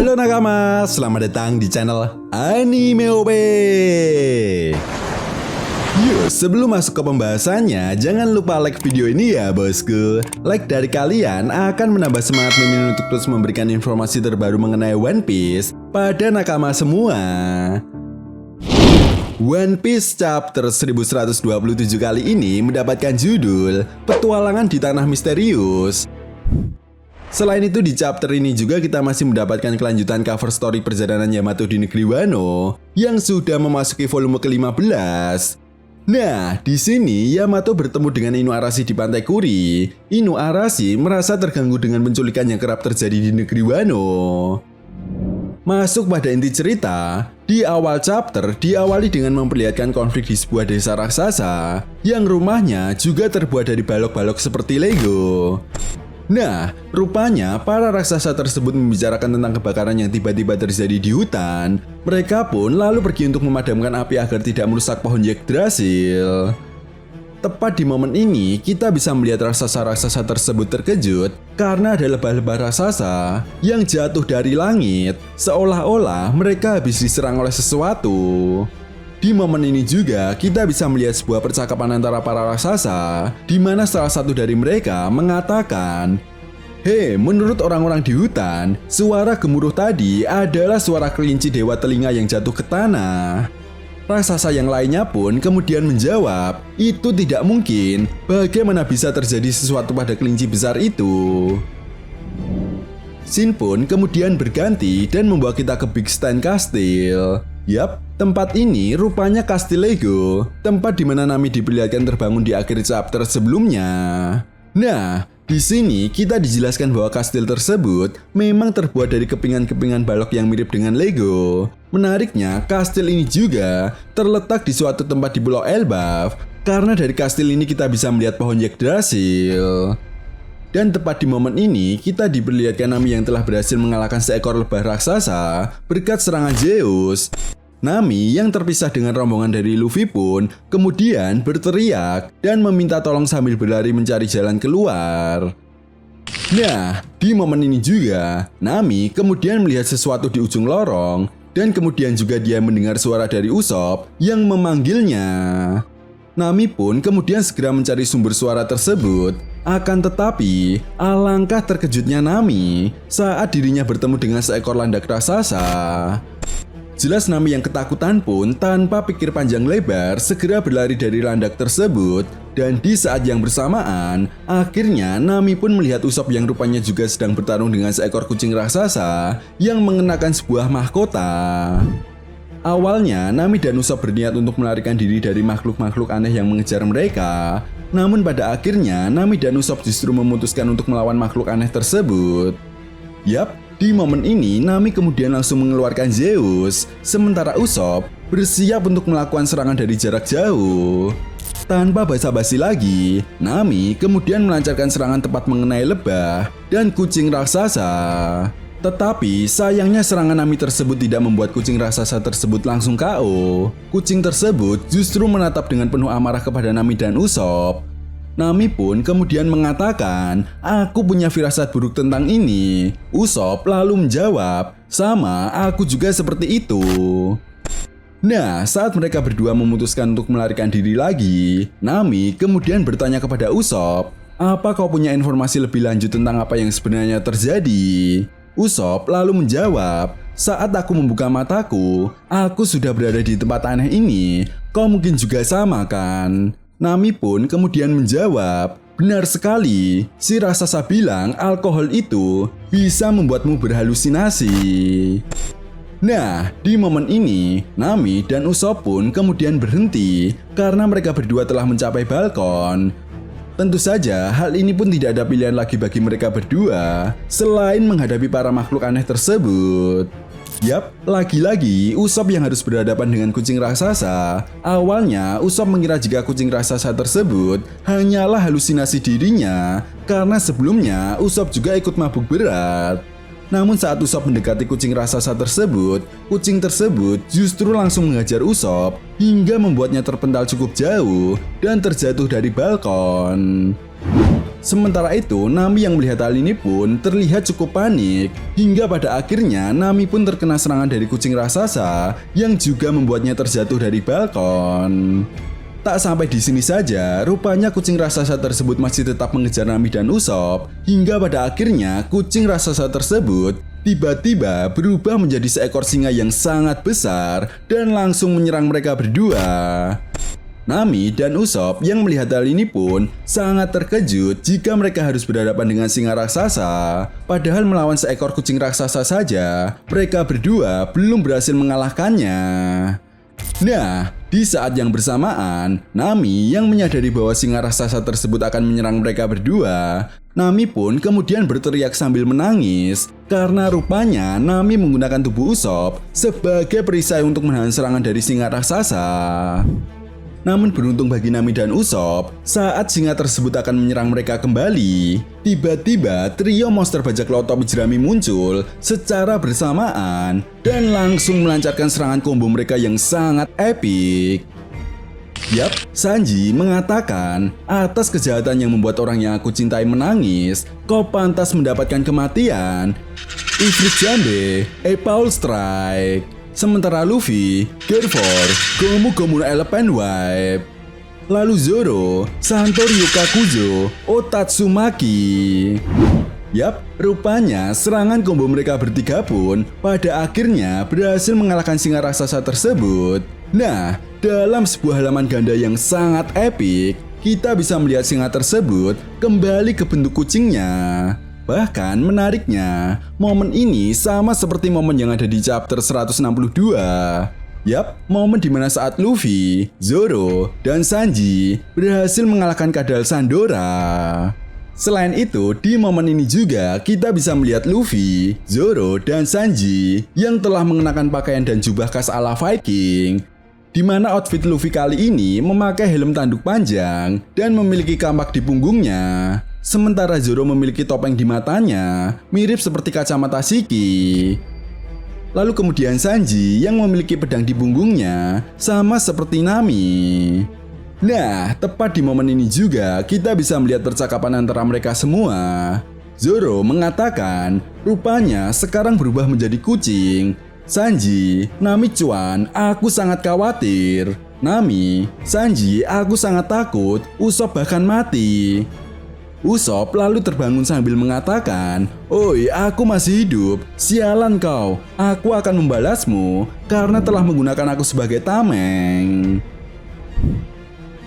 Halo nakama, selamat datang di channel Anime OP. Yuk, sebelum masuk ke pembahasannya, jangan lupa like video ini ya bosku. Like dari kalian akan menambah semangat Mimin untuk terus memberikan informasi terbaru mengenai One Piece pada nakama semua. One Piece chapter 1127 kali ini mendapatkan judul Petualangan di Tanah Misterius. Selain itu di chapter ini juga kita masih mendapatkan kelanjutan cover story perjalanan Yamato di negeri Wano yang sudah memasuki volume ke-15. Nah, di sini Yamato bertemu dengan Inuarashi di pantai Kuri. Inuarashi merasa terganggu dengan penculikan yang kerap terjadi di negeri Wano. Masuk pada inti cerita, di awal chapter diawali dengan memperlihatkan konflik di sebuah desa raksasa yang rumahnya juga terbuat dari balok-balok seperti Lego. Nah, rupanya para raksasa tersebut membicarakan tentang kebakaran yang tiba-tiba terjadi di hutan. Mereka pun lalu pergi untuk memadamkan api agar tidak merusak pohon Yggdrasil. Tepat di momen ini, kita bisa melihat raksasa-raksasa tersebut terkejut karena ada lebah-lebah raksasa yang jatuh dari langit, seolah-olah mereka habis diserang oleh sesuatu. Di momen ini juga kita bisa melihat sebuah percakapan antara para raksasa di mana salah satu dari mereka mengatakan, "Hei, menurut orang-orang di hutan, suara gemuruh tadi adalah suara kelinci dewa telinga yang jatuh ke tanah." Raksasa yang lainnya pun kemudian menjawab, "Itu tidak mungkin, bagaimana bisa terjadi sesuatu pada kelinci besar itu?" Scene pun kemudian berganti dan membawa kita ke Big Stan Castle. Yap, tempat ini rupanya kastil Lego, tempat di mana Nami diperlihatkan terbangun di akhir chapter sebelumnya. Nah, di sini kita dijelaskan bahwa kastil tersebut memang terbuat dari kepingan-kepingan balok yang mirip dengan Lego. Menariknya, kastil ini juga terletak di suatu tempat di Pulau Elbaf, karena dari kastil ini kita bisa melihat pohon Yggdrasil. Dan tepat di momen ini, kita diperlihatkan Nami yang telah berhasil mengalahkan seekor lebah raksasa berkat serangan Zeus. Nami yang terpisah dengan rombongan dari Luffy pun kemudian berteriak dan meminta tolong sambil berlari mencari jalan keluar. Nah, di momen ini juga, Nami kemudian melihat sesuatu di ujung lorong dan kemudian juga dia mendengar suara dari Usopp yang memanggilnya. Nami pun kemudian segera mencari sumber suara tersebut. Akan tetapi, alangkah terkejutnya Nami saat dirinya bertemu dengan seekor landak raksasa. Jelas Nami yang ketakutan pun tanpa pikir panjang lebar segera berlari dari landak tersebut. Dan di saat yang bersamaan, akhirnya Nami pun melihat Usopp yang rupanya juga sedang bertarung dengan seekor kucing raksasa yang mengenakan sebuah mahkota. Awalnya, Nami dan Usopp berniat untuk melarikan diri dari makhluk-makhluk aneh yang mengejar mereka. Namun pada akhirnya, Nami dan Usopp justru memutuskan untuk melawan makhluk aneh tersebut. Yap, di momen ini Nami kemudian langsung mengeluarkan Zeus, sementara Usopp bersiap untuk melakukan serangan dari jarak jauh. Tanpa basa-basi lagi, Nami kemudian melancarkan serangan tepat mengenai lebah dan kucing raksasa. Tetapi sayangnya serangan Nami tersebut tidak membuat kucing raksasa tersebut langsung KO. Kucing tersebut justru menatap dengan penuh amarah kepada Nami dan Usopp. Nami pun kemudian mengatakan, "Aku punya firasat buruk tentang ini." Usopp lalu menjawab, "Sama, aku juga seperti itu." Nah, saat mereka berdua memutuskan untuk melarikan diri lagi, Nami kemudian bertanya kepada Usopp, "Apa kau punya informasi lebih lanjut tentang apa yang sebenarnya terjadi?" Usopp lalu menjawab, "Saat aku membuka mataku, aku sudah berada di tempat aneh ini. Kau mungkin juga sama kan?" Nami pun kemudian menjawab, "Benar sekali, si raksasa bilang alkohol itu bisa membuatmu berhalusinasi." Nah, di momen ini, Nami dan Usopp pun kemudian berhenti karena mereka berdua telah mencapai balkon. Tentu saja, hal ini pun tidak ada pilihan lagi bagi mereka berdua selain menghadapi para makhluk aneh tersebut. Yap, lagi-lagi Usopp yang harus berhadapan dengan kucing raksasa. Awalnya, Usopp mengira jika kucing raksasa tersebut hanyalah halusinasi dirinya karena sebelumnya Usopp juga ikut mabuk berat. Namun saat Usopp mendekati kucing raksasa tersebut, kucing tersebut justru langsung menghajar Usopp hingga membuatnya terpental cukup jauh dan terjatuh dari balkon. Sementara itu, Nami yang melihat hal ini pun terlihat cukup panik, hingga pada akhirnya Nami pun terkena serangan dari kucing raksasa yang juga membuatnya terjatuh dari balkon. Tak sampai di sini saja, rupanya kucing raksasa tersebut masih tetap mengejar Nami dan Usopp, hingga pada akhirnya kucing raksasa tersebut tiba-tiba berubah menjadi seekor singa yang sangat besar dan langsung menyerang mereka berdua. Nami dan Usopp yang melihat hal ini pun sangat terkejut jika mereka harus berhadapan dengan singa raksasa. Padahal melawan seekor kucing raksasa saja, mereka berdua belum berhasil mengalahkannya. Nah, di saat yang bersamaan, Nami yang menyadari bahwa singa raksasa tersebut akan menyerang mereka berdua, Nami pun kemudian berteriak sambil menangis karena rupanya Nami menggunakan tubuh Usopp sebagai perisai untuk menahan serangan dari singa raksasa. Namun beruntung bagi Nami dan Usopp, saat singa tersebut akan menyerang mereka kembali, tiba-tiba trio monster bajak laut topi jerami muncul secara bersamaan dan langsung melancarkan serangan combo mereka yang sangat epik. Yap, Sanji mengatakan, atas kejahatan yang membuat orang yang aku cintai menangis, kau pantas mendapatkan kematian. Ifrit Jambe, Paul Strike. Sementara Luffy, Gear 4, Gomu Gomu no Elephant Wipe. Lalu Zoro, Santori Yukakuzo, Otatsumaki. Yap, rupanya serangan combo mereka bertiga pun pada akhirnya berhasil mengalahkan singa raksasa tersebut. Nah, dalam sebuah halaman ganda yang sangat epik, kita bisa melihat singa tersebut kembali ke bentuk kucingnya. Bahkan menariknya, momen ini sama seperti momen yang ada di chapter 162. Yap, momen dimana saat Luffy, Zoro, dan Sanji berhasil mengalahkan Kadal Sandora. Selain itu, di momen ini juga kita bisa melihat Luffy, Zoro, dan Sanji yang telah mengenakan pakaian dan jubah khas ala Viking, di mana outfit Luffy kali ini memakai helm tanduk panjang dan memiliki kampak di punggungnya. Sementara Zoro memiliki topeng di matanya, mirip seperti kacamata Shiki. Lalu kemudian Sanji yang memiliki pedang di punggungnya, sama seperti Nami. Nah, tepat di momen ini juga kita bisa melihat percakapan antara mereka semua. Zoro mengatakan, rupanya sekarang berubah menjadi kucing. Sanji, Nami-cuan, aku sangat khawatir. Nami, Sanji, aku sangat takut, Usopp bahkan mati. Usopp lalu terbangun sambil mengatakan, "Oi, aku masih hidup. Sialan kau. Aku akan membalasmu karena telah menggunakan aku sebagai tameng."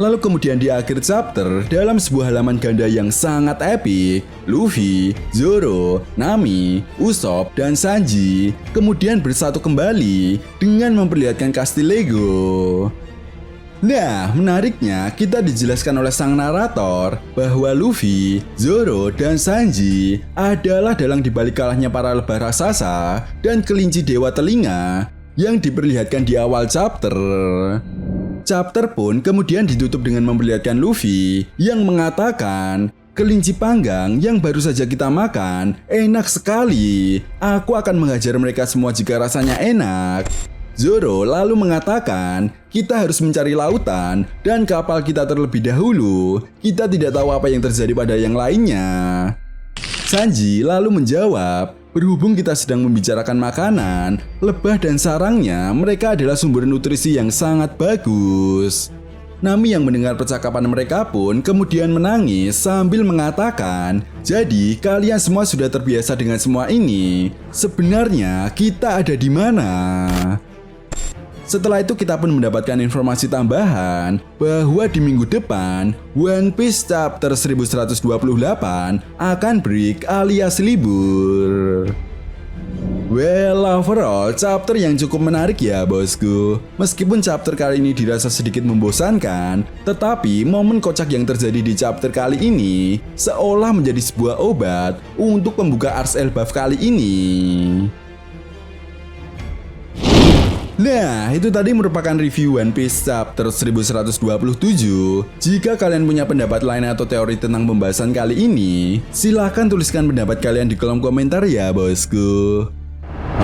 Lalu kemudian di akhir chapter, dalam sebuah halaman ganda yang sangat epik, Luffy, Zoro, Nami, Usopp, dan Sanji kemudian bersatu kembali dengan memperlihatkan kastil Lego. Nah, menariknya kita dijelaskan oleh sang narator bahwa Luffy, Zoro, dan Sanji adalah dalang dibalik kalahnya para lebah raksasa dan kelinci dewa telinga yang diperlihatkan di awal chapter. Chapter pun kemudian ditutup dengan memperlihatkan Luffy yang mengatakan, "Kelinci panggang yang baru saja kita makan enak sekali. Aku akan menghajar mereka semua jika rasanya enak." Zoro lalu mengatakan, "Kita harus mencari lautan dan kapal kita terlebih dahulu. Kita tidak tahu apa yang terjadi pada yang lainnya." Sanji lalu menjawab, "Berhubung kita sedang membicarakan makanan, lebah dan sarangnya, mereka adalah sumber nutrisi yang sangat bagus." Nami yang mendengar percakapan mereka pun kemudian menangis sambil mengatakan, "Jadi kalian semua sudah terbiasa dengan semua ini. Sebenarnya kita ada di mana?" Setelah itu kita pun mendapatkan informasi tambahan bahwa di minggu depan One Piece chapter 1128 akan break alias libur. Well, overall chapter yang cukup menarik ya bosku. Meskipun chapter kali ini dirasa sedikit membosankan, tetapi momen kocak yang terjadi di chapter kali ini seolah menjadi sebuah obat untuk pembuka Ars Elbaf kali ini. Nah, itu tadi merupakan review One Piece chapter 1127. Jika kalian punya pendapat lain atau teori tentang pembahasan kali ini, silahkan tuliskan pendapat kalian di kolom komentar ya bosku.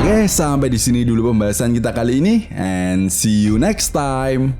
Oke, sampai di sini dulu pembahasan kita kali ini, and see you next time.